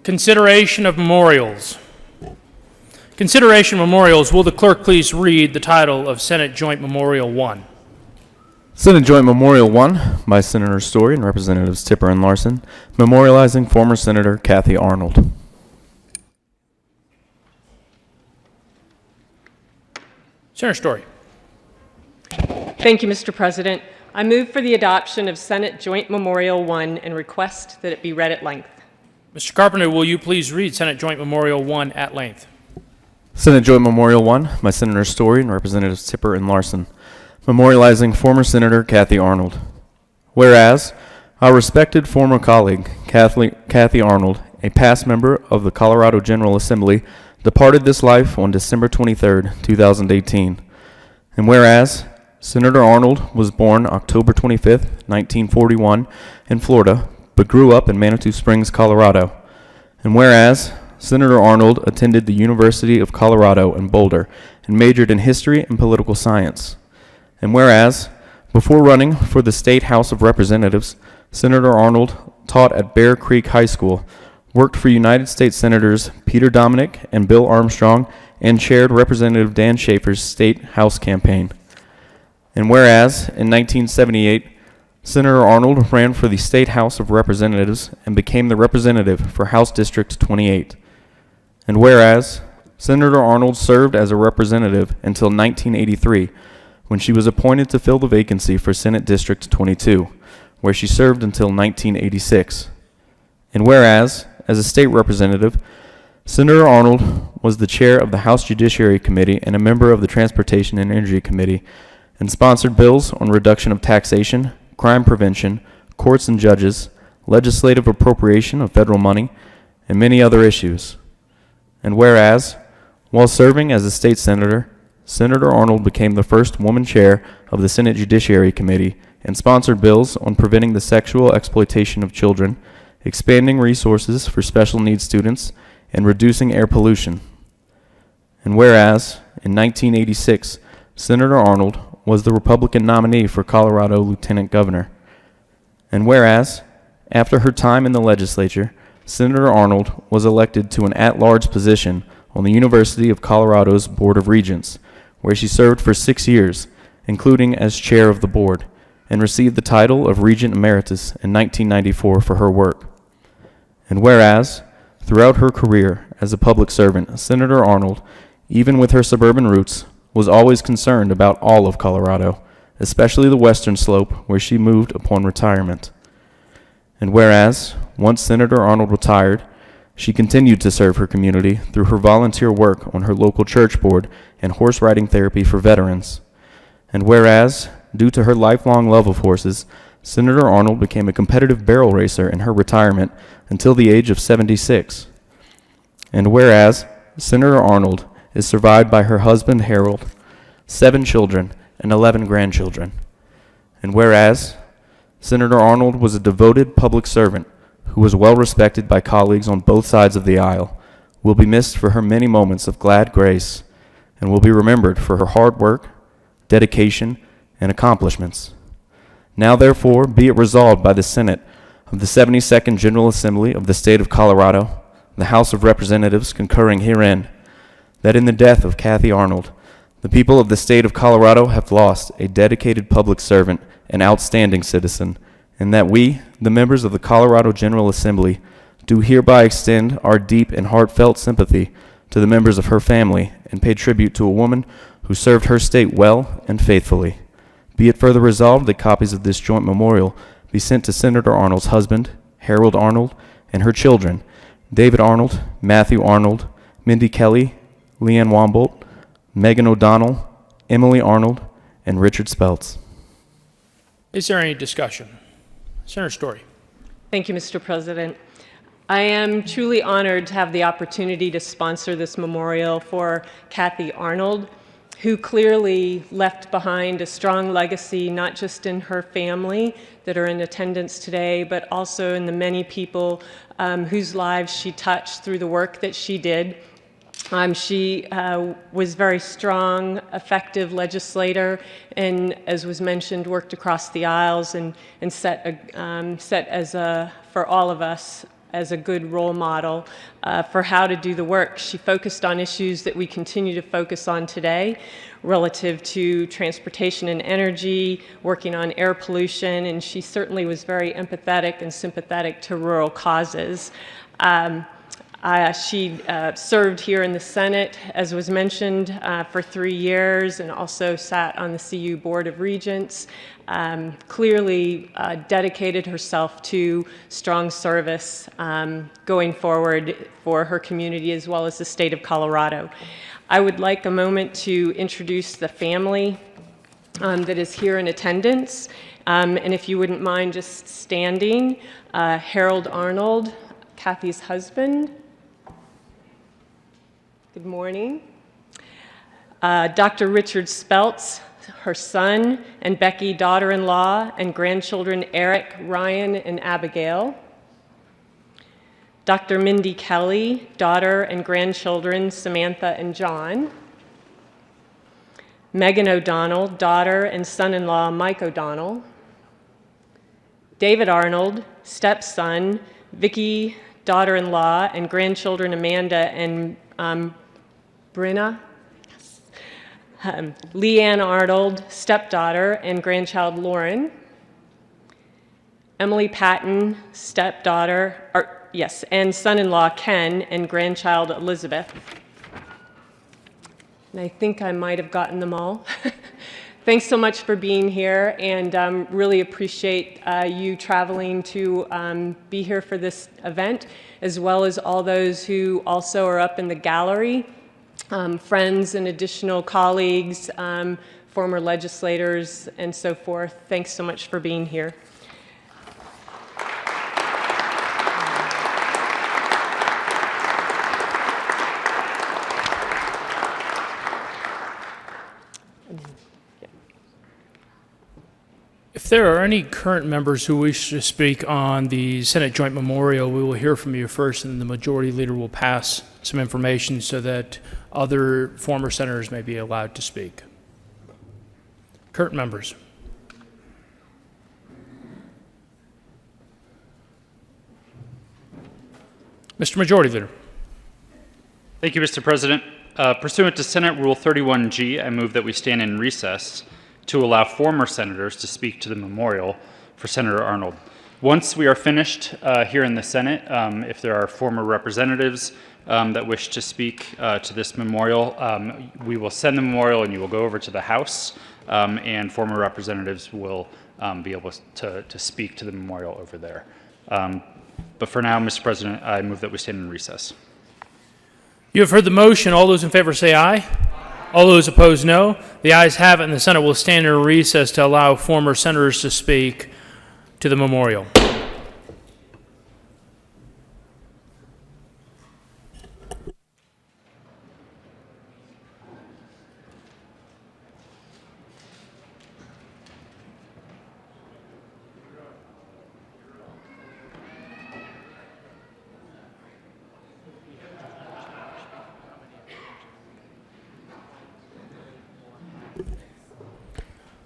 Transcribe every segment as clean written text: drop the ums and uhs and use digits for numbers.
Consideration of memorials. Consideration of memorials. Will the clerk please read the title of Senate Joint Memorial 1? Senate Joint Memorial 1 by Senator Story and Representatives Tipper and Larson, memorializing former Senator Kathy Arnold. Senator Story. Thank you, Mr. President. I move for the adoption of Senate Joint Memorial 1 and request that it be read at length. Mr. Carpenter, will you please read Senate Joint Memorial 1 at length? Senate Joint Memorial 1 by Senator Story and Representatives Tipper and Larson, memorializing former Senator Kathy Arnold. Whereas, our respected former colleague, Kathy Arnold, a past member of the Colorado General Assembly, departed this life on December 23, 2018. And whereas, Senator Arnold was born October 25, 1941, in Florida, but grew up in Manitou Springs, Colorado. And whereas, Senator Arnold attended the University of Colorado in Boulder and majored in history and political science. And whereas, before running for the State House of Representatives, Senator Arnold taught at Bear Creek High School, worked for United States Senators Peter Dominick and Bill Armstrong, and chaired Representative Dan Schaefer's State House campaign. And whereas, in 1978, Senator Arnold ran for the State House of Representatives and became the representative for House District 28. And whereas, Senator Arnold served as a representative until 1983, when she was appointed to fill the vacancy for Senate District 22, where she served until 1986. And whereas, as a state representative, Senator Arnold was the chair of the House Judiciary Committee and a member of the Transportation and Energy Committee, and sponsored bills on reduction of taxation, crime prevention, courts and judges, legislative appropriation of federal money, and many other issues. And whereas, while serving as a state senator, Senator Arnold became the first woman chair of the Senate Judiciary Committee and sponsored bills on preventing the sexual exploitation of children, expanding resources for special needs students, and reducing air pollution. And whereas, in 1986, Senator Arnold was the Republican nominee for Colorado Lieutenant Governor. And whereas, after her time in the legislature, Senator Arnold was elected to an at-large position on the University of Colorado's Board of Regents, where she served for 6 years, including as chair of the board, and received the title of Regent Emeritus in 1994 for her work. And whereas, throughout her career as a public servant, Senator Arnold, even with her suburban roots, was always concerned about all of Colorado, especially the western slope where she moved upon retirement. And whereas, once Senator Arnold retired, she continued to serve her community through her volunteer work on her local church board and horse riding therapy for veterans. And whereas, due to her lifelong love of horses, Senator Arnold became a competitive barrel racer in her retirement until the age of 76. And whereas, Senator Arnold is survived by her husband Harold, 7 children, and 11 grandchildren. And whereas, Senator Arnold was a devoted public servant who was well respected by colleagues on both sides of the aisle, will be missed for her many moments of glad grace, and will be remembered for her hard work, dedication, and accomplishments. Now therefore be it resolved by the Senate of the 72nd General Assembly of the State of Colorado, the House of Representatives concurring herein, that in the death of Kathy Arnold, the people of the state of Colorado have lost a dedicated public servant and outstanding citizen, and that we, the members of the Colorado General Assembly, do hereby extend our deep and heartfelt sympathy to the members of her family and pay tribute to a woman who served her state well and faithfully. Be it further resolved that copies of this joint memorial be sent to Senator Arnold's husband, Harold Arnold, and her children, David Arnold, Matthew Arnold, Mindy Kelly, Leanne Wambolt, Megan O'Donnell, Emily Arnold, and Richard Speltz. Is there any discussion? Senator Story. Thank you, Mr. President. I am truly honored to have the opportunity to sponsor this memorial for Kathy Arnold, who clearly left behind a strong legacy, not just in her family that are in attendance today, but also in the many people whose lives she touched through the work that she did. She was very strong, effective legislator, and as was mentioned, worked across the aisles and set as for all of us as a good role model for how to do the work. She focused on issues that we continue to focus on today relative to transportation and energy, working on air pollution, and she certainly was very empathetic and sympathetic to rural causes. She served here in the Senate, as was mentioned, for 3 years, and also sat on the CU Board of Regents. Clearly dedicated herself to strong service going forward for her community as well as the state of Colorado. I would like a moment to introduce the family that is here in attendance. And if you wouldn't mind just standing, Harold Arnold, Kathy's husband. Good morning. Dr. Richard Speltz, her son, and Becky, daughter-in-law, and grandchildren Eric, Ryan, and Abigail. Dr. Mindy Kelly, daughter and grandchildren Samantha and John. Megan O'Donnell, daughter and son-in-law Mike O'Donnell. David Arnold, stepson, Vicky, daughter-in-law, and grandchildren Amanda and Brenna. Leanne Arnold, stepdaughter, and grandchild Lauren. Emily Patton, stepdaughter, and son-in-law Ken, and grandchild Elizabeth. And I think I might have gotten them all. Thanks so much for being here, and really appreciate you traveling to be here for this event, as well as all those who also are up in the gallery, friends and additional colleagues, former legislators, and so forth. Thanks so much for being here. If there are any current members who wish to speak on the Senate Joint Memorial, we will hear from you first, and the Majority Leader will pass some information so that other former senators may be allowed to speak. Current members. Mr. Majority Leader. Thank you, Mr. President. Pursuant to Senate Rule 31G, I move that we stand in recess to allow former senators to speak to the memorial for Senator Arnold. Once we are finished here in the Senate, if there are former representatives that wish to speak to this memorial, we will send the memorial and you will go over to the House, and former representatives will be able to speak to the memorial over there. But for now, Mr. President, I move that we stand in recess. You have heard the motion. All those in favor say aye. All those opposed, no. The ayes have it, and the Senate will stand in recess to allow former senators to speak to the memorial.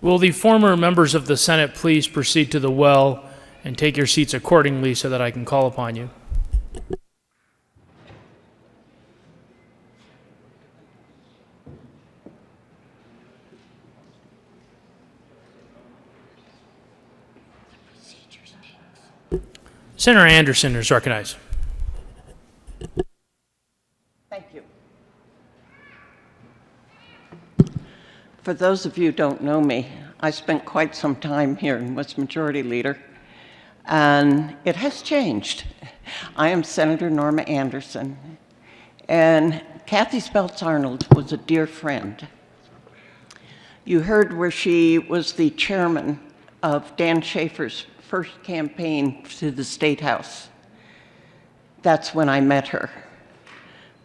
Will the former members of the Senate please proceed to the well and take your seats accordingly so that I can call upon you? Senator Anderson is recognized. Thank you. For those of you who don't know me, I spent quite some time here and was Majority Leader, and it has changed. I am Senator Norma Anderson, and Kathy Speltz Arnold was a dear friend. You heard where she was the chairman of Dan Schaefer's first campaign to the State House. That's when I met her,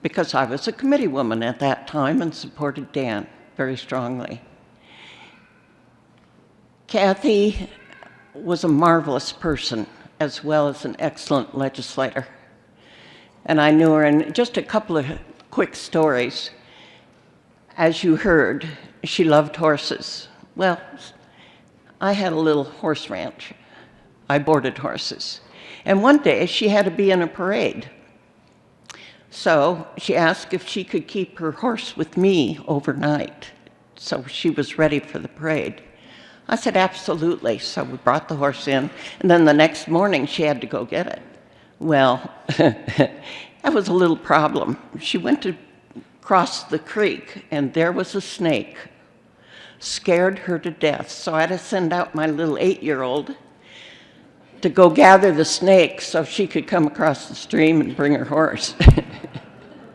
because I was a committee woman at that time and supported Dan very strongly. Kathy was a marvelous person as well as an excellent legislator. And I knew her, and just a couple of quick stories. As you heard, she loved horses. Well, I had a little horse ranch. I boarded horses. And one day she had to be in a parade. So she asked if she could keep her horse with me overnight, so she was ready for the parade. I said, absolutely. So we brought the horse in, and then the next morning she had to go get it. Well, that was a little problem. She went to cross the creek, and there was a snake. Scared her to death. So I had to send out my little 8-year-old to go gather the snake so she could come across the stream and bring her horse.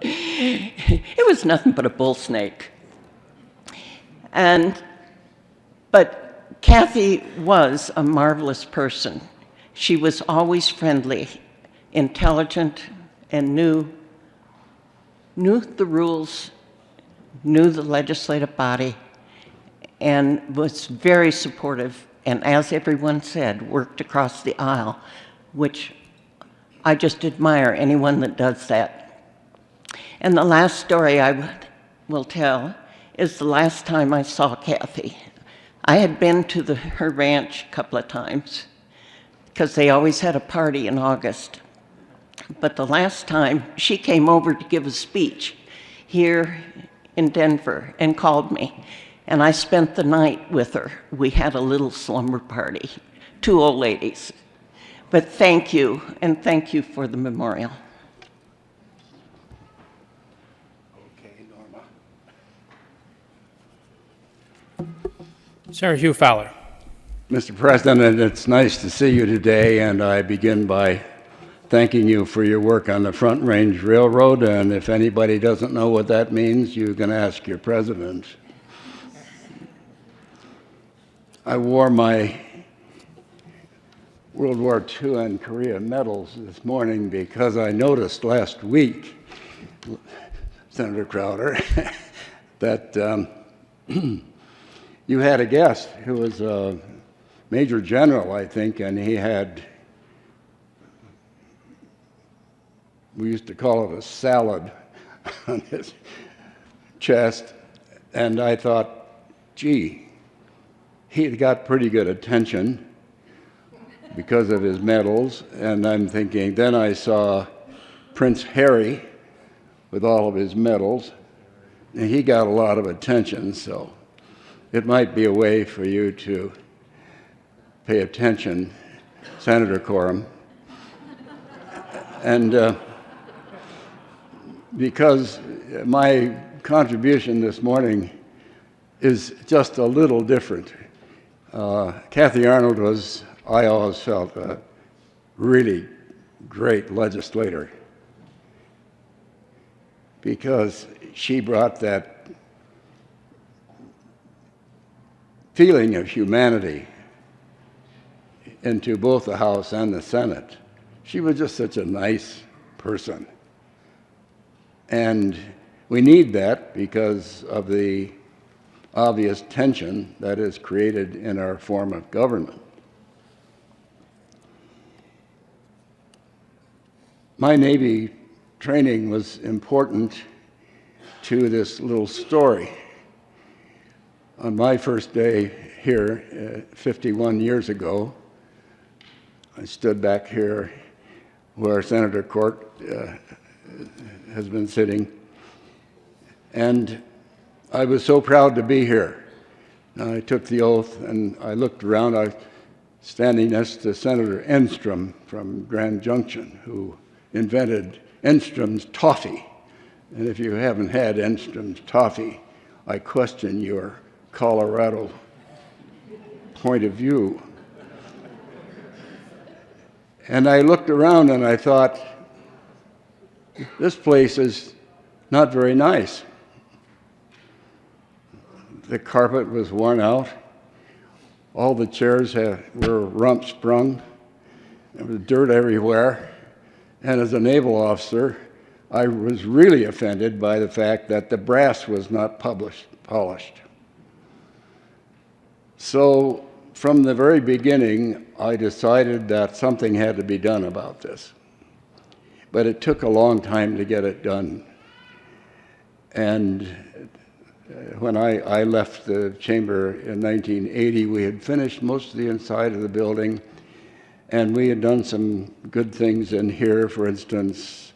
It was nothing but a bull snake. But Kathy was a marvelous person. She was always friendly, intelligent, and knew the rules, knew the legislative body, and was very supportive, and as everyone said, worked across the aisle, which I just admire anyone that does that. And the last story I will tell is the last time I saw Kathy. I had been to her ranch a couple of times because they always had a party in August. But the last time, she came over to give a speech here in Denver and called me. And I spent the night with her. We had a little slumber party, 2 old ladies. But thank you, and thank you for the memorial. Okay, Norma. Senator Hugh Fowler. Mr. President, it's nice to see you today, and I begin by thanking you for your work on the Front Range Railroad, and if anybody doesn't know what that means, you can ask your president. I wore my World War II and Korea medals this morning because I noticed last week, Senator Crowder, that you had a guest who was a Major General, I think, and he had, we used to call it a salad on his chest, and I thought, gee, he got pretty good attention because of his medals, and I'm thinking, then I saw Prince Harry with all of his medals, and he got a lot of attention, so it might be a way for you to pay attention, Senator Coram. And because my contribution this morning is just a little different. Kathy Arnold was, I always felt, a really great legislator because she brought that feeling of humanity into both the House and the Senate. She was just such a nice person. And we need that because of the obvious tension that is created in our form of government. My Navy training was important to this little story. On my first day here, 51 years ago, I stood back here where Senator Court has been sitting, and I was so proud to be here. I took the oath, and I looked around. I was standing next to Senator Enstrom from Grand Junction, who invented Enstrom's toffee. And if you haven't had Enstrom's toffee, I question your Colorado point of view. And I looked around and I thought, this place is not very nice. The carpet was worn out. All the chairs were rump sprung. There was dirt everywhere. And as a naval officer, I was really offended by the fact that the brass was not polished. So from the very beginning, I decided that something had to be done about this. But it took a long time to get it done. And when I left the chamber in 1980, we had finished most of the inside of the building, And we had done some good things in here. For instance,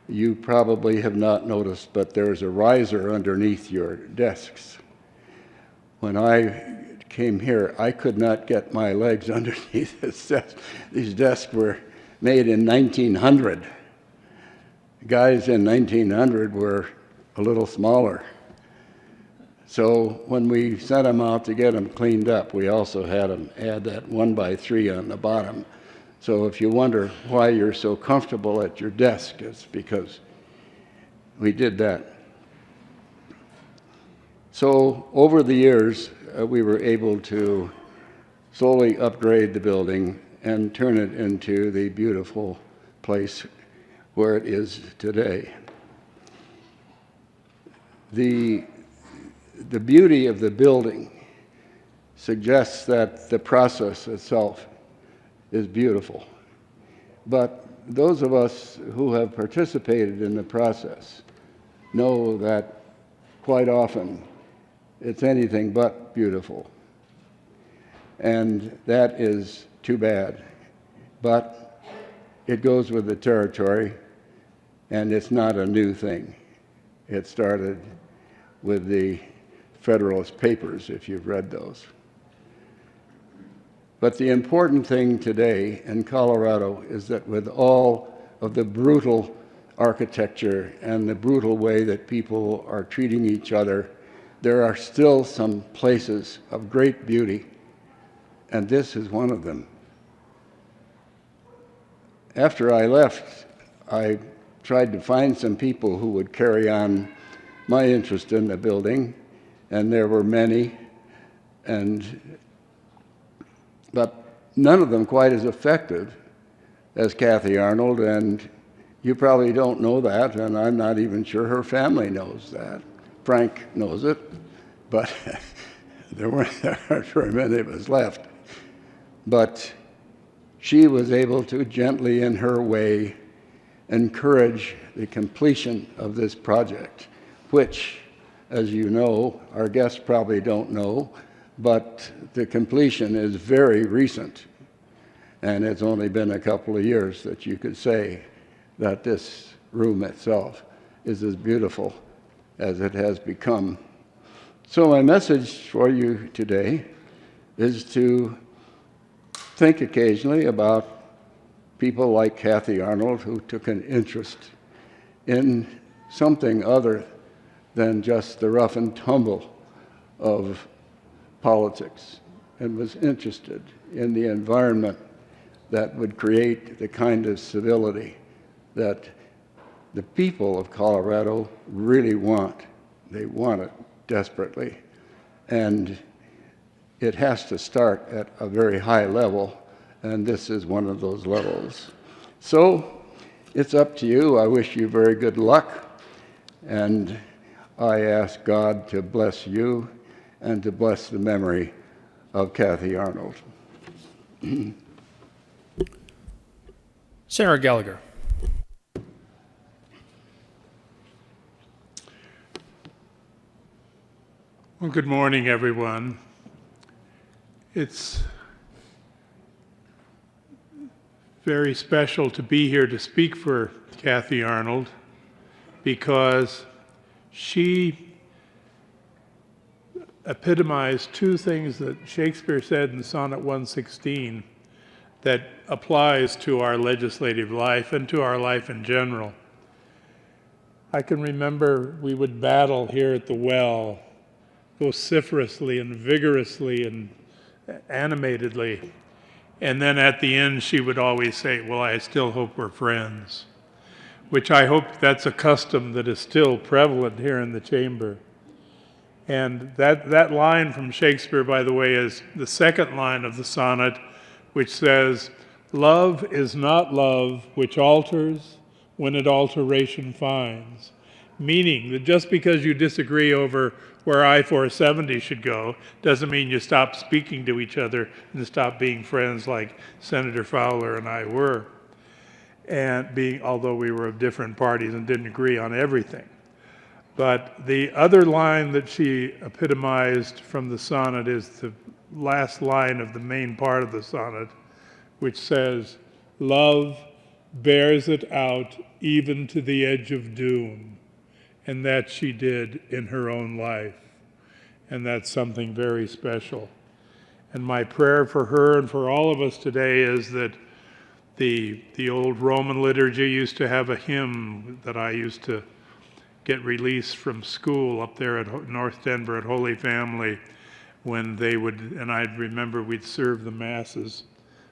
you probably have not noticed, but there's a riser underneath your desks. When I came here, I could not get my legs underneath this desk. These desks were made in 1900. Guys in 1900 were a little smaller. So when we sent them out to get them cleaned up, we also had them add that 1x3 on the bottom. So if you wonder why you're so comfortable at your desk, it's because we did that. So over the years, we were able to slowly upgrade the building and turn it into the beautiful place where it is today. The beauty of the building suggests that the process itself is beautiful. But those of us who have participated in the process know that quite often it's anything but beautiful. And that is too bad. But it goes with the territory, and it's not a new thing. It started with the Federalist Papers, if you've read those. But the important thing today in Colorado is that with all of the brutal architecture and the brutal way that people are treating each other, there are still some places of great beauty, and this is one of them. After I left, I tried to find some people who would carry on my interest in the building, and there were many, but none of them quite as effective as Kathy Arnold, and you probably don't know that, and I'm not even sure her family knows that. Frank knows it, but there aren't very many of us left. But she was able to gently, in her way, encourage the completion of this project, which, as you know, our guests probably don't know, but the completion is very recent. And it's only been a couple of years that you could say that this room itself is as beautiful as it has become. So my message for you today is to think occasionally about people like Kathy Arnold, who took an interest in something other than just the rough and tumble of politics, and was interested in the environment that would create the kind of civility that the people of Colorado really want. They want it desperately. And it has to start at a very high level, and this is one of those levels. So it's up to you. I wish you very good luck, and I ask God to bless you and to bless the memory of Kathy Arnold. Senator Gallagher. Well, good morning, everyone. It's very special to be here to speak for Kathy Arnold because she epitomized two things that Shakespeare said in Sonnet 116 that applies to our legislative life and to our life in general. I can remember we would battle here at the well vociferously and vigorously and animatedly. And then at the end, she would always say, well, I still hope we're friends, which I hope that's a custom that is still prevalent here in the chamber. And that line from Shakespeare, by the way, is the second line of the sonnet, which says, love is not love which alters when it alteration finds. Meaning that just because you disagree over where I-470 should go doesn't mean you stop speaking to each other and stop being friends like Senator Fowler and I were, and although we were of different parties and didn't agree on everything. But the other line that she epitomized from the sonnet is the last line of the main part of the sonnet, which says, "Love bears it out even to the edge of doom." And that she did in her own life. And that's something very special. And my prayer for her and for all of us today is that the old Roman liturgy used to have a hymn that I used to get released from school up there at North Denver at Holy Family, when they would, and I'd remember we'd serve the masses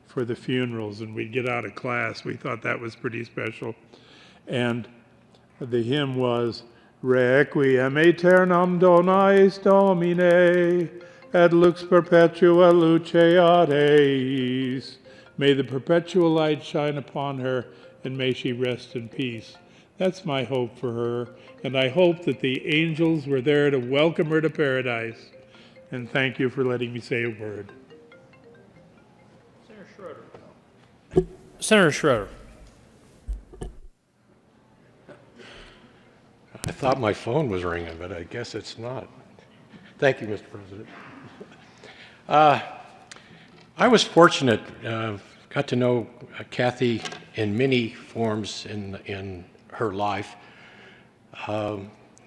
for the funerals, and we'd get out of class. We thought that was pretty special. And the hymn was, "Requiem aeternam dona eis Domine, et lux perpetua luceat eis." May the perpetual light shine upon her, and may she rest in peace. That's my hope for her, and I hope that the angels were there to welcome her to paradise. And thank you for letting me say a word. Senator Schroeder. I thought my phone was ringing, but I guess it's not. Thank you, Mr. President. I was fortunate, got to know Kathy in many forms in her life.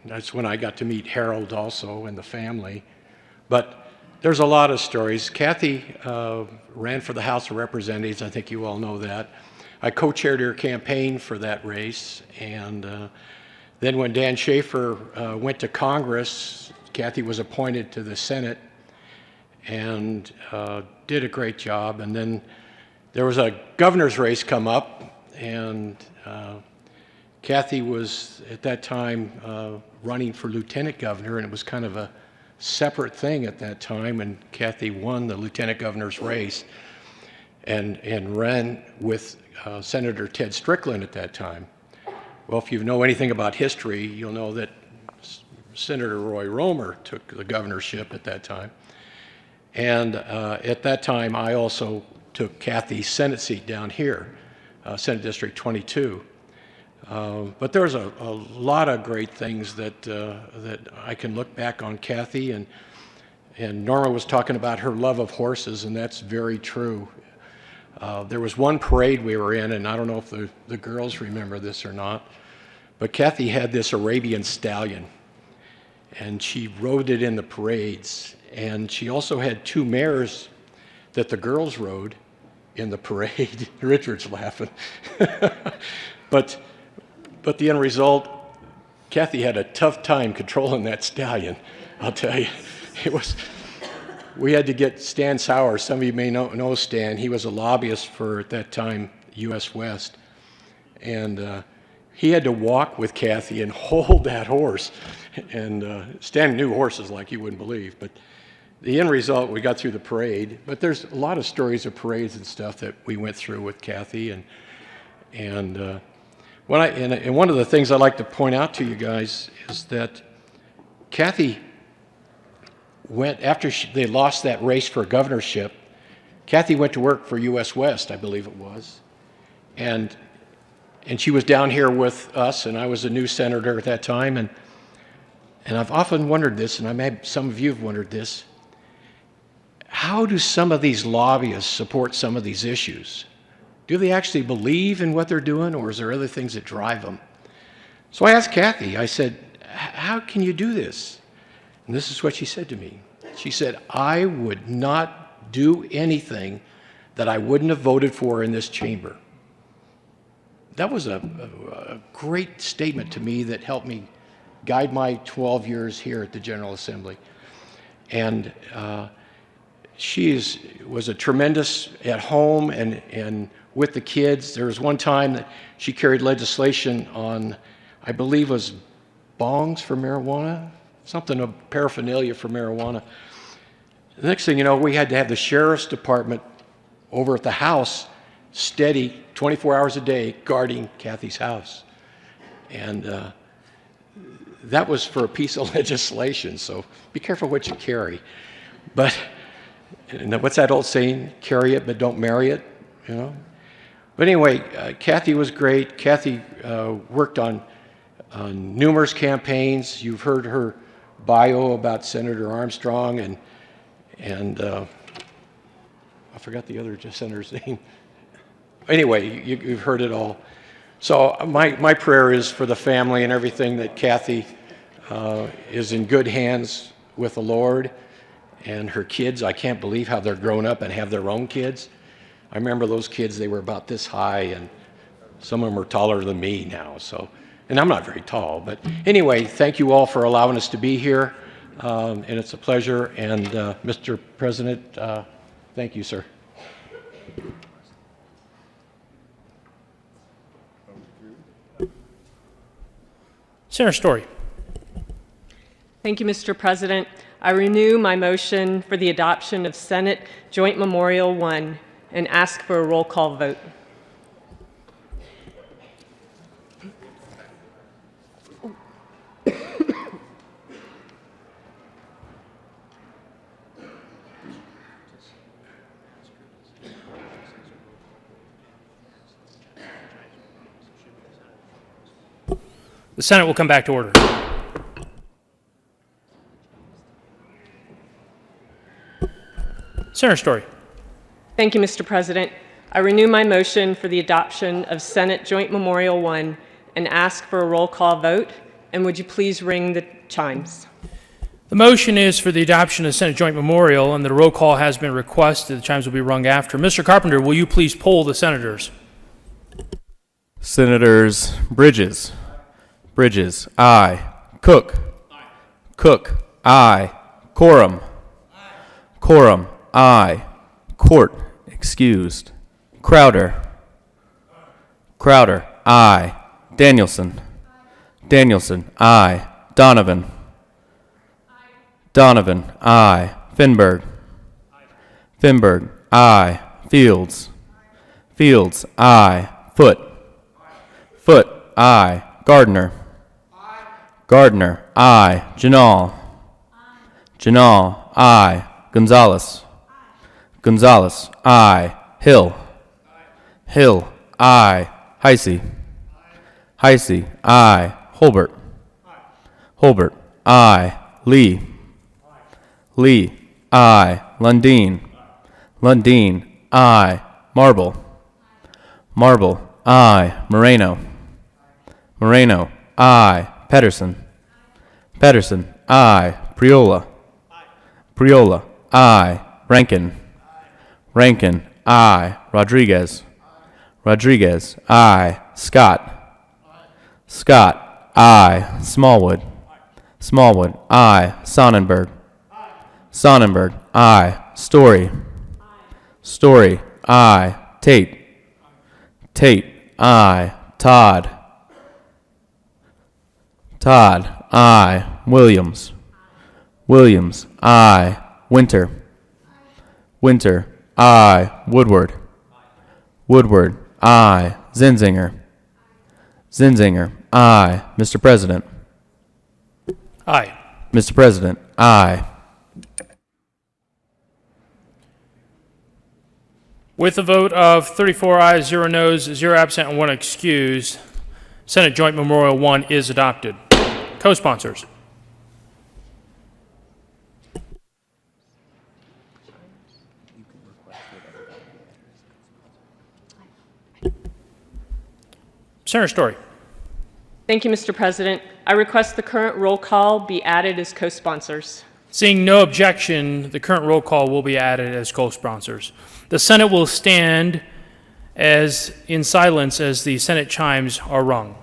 That's when I got to meet Harold also and the family. But there's a lot of stories. Kathy ran for the House of Representatives. I think you all know that. I co-chaired her campaign for that race, and then when Dan Schaefer went to Congress, Kathy was appointed to the Senate and did a great job. And then there was a governor's race come up, and Kathy was at that time running for lieutenant governor, and it was kind of a separate thing at that time, and Kathy won the lieutenant governor's race and ran with Senator Ted Strickland at that time. Well, if you know anything about history, you'll know that Senator Roy Romer took the governorship at that time. And at that time, I also took Kathy's Senate seat down here, Senate District 22. But there's a lot of great things that I can look back on Kathy, and Norma was talking about her love of horses, and that's very true. There was one parade we were in, and I don't know if the girls remember this or not, but Kathy had this Arabian stallion, and she rode it in the parades, and she also had two mares that the girls rode in the parade. Richard's laughing. But the end result, Kathy had a tough time controlling that stallion, I'll tell you. We had to get Stan Sauer. Some of you may know Stan. He was a lobbyist for, at that time, U.S. West. And he had to walk with Kathy and hold that horse. And Stan knew horses like you wouldn't believe. But the end result, we got through the parade. But there's a lot of stories of parades and stuff that we went through with Kathy. And one of the things I'd like to point out to you guys is that Kathy went, after they lost that race for a governorship, Kathy went to work for U.S. West, I believe it was. And she was down here with us, and I was a new senator at that time. And I've often wondered this, and I may some of you have wondered this. How do some of these lobbyists support some of these issues? Do they actually believe in what they're doing, or is there other things that drive them? So I asked Kathy, I said, how can you do this? And this is what she said to me. She said, I would not do anything that I wouldn't have voted for in this chamber. That was a great statement to me that helped me guide my 12 years here at the General Assembly. And she was a tremendous at home and with the kids. There was one time that she carried legislation on, I believe it was bongs for marijuana, something of paraphernalia for marijuana. The next thing you know, we had to have the sheriff's department over at the house, steady, 24 hours a day, guarding Kathy's house. And that was for a piece of legislation, so be careful what you carry. But what's that old saying? Carry it, but don't marry it, you know? But anyway, Kathy was great. Kathy worked on numerous campaigns. You've heard her bio about Senator Armstrong and I forgot the other senator's name. anyway, you've heard it all. So my prayer is for the family and everything, that Kathy is in good hands with the Lord, and her kids. I can't believe how they're grown up and have their own kids. I remember those kids, they were about this high, and some of them are taller than me now. So, and I'm not very tall, but anyway, thank you all for allowing us to be here, and it's a pleasure. And Mr. President, thank you, sir. Senator Story. Thank you, Mr. President. I renew my motion for the adoption of Senate Joint Memorial 1 and ask for a roll call vote. The Senate will come back to order. Senator Story. Thank you, Mr. President. I renew my motion for the adoption of Senate Joint Memorial 1 and ask for a roll call vote. And would you please ring the chimes? The motion is for the adoption of Senate Joint Memorial, and the roll call has been requested. The chimes will be rung after. Mr. Carpenter, will you please poll the senators? Senators Bridges. Bridges, aye. Cook. Cook, aye. Quorum. Quorum, aye. Court, excused. Crowder. Crowder, aye. Danielson. Danielson, aye. Donovan. Donovan, aye. Finberg. Finberg, aye. Fields. Fields, aye. Foot. Foot, aye. Gardner. Gardner, aye. Janal. Janal, aye. Gonzalez. Gonzalez, aye. Hill. Hill, aye. Heisey. Heisey, aye. Holbert. Holbert, aye. Lee. Lee, aye. Lundeen. Lundeen, aye. Marble. Marble, aye. Moreno. Moreno, aye. Pedersen. Pedersen, aye. Priola. Priola, aye. Rankin. Rankin, aye. Rodriguez. Rodriguez, aye. Scott. Scott, aye. Smallwood. Smallwood, aye. Sonnenberg. Sonnenberg, aye. Story. Story, aye. Tate. Tate, aye. Todd. Todd, aye. Williams. Williams, aye. Winter. Winter, aye. Woodward. Woodward, aye. Zinzinger. Zinzinger, aye. Mr. President. Aye. Mr. President, aye. With a vote of 34 ayes, 0 noes, 0 absent, and 1 excused, Senate Joint Memorial 1 is adopted. Co-sponsors. Senator Story. Thank you, Mr. President. I request the current roll call be added as co-sponsors. Seeing no objection, the current roll call will be added as co-sponsors. The Senate will stand as in silence as the Senate chimes are rung.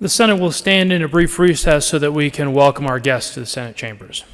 The Senate will stand in a brief recess so that we can welcome our guests to the Senate chambers.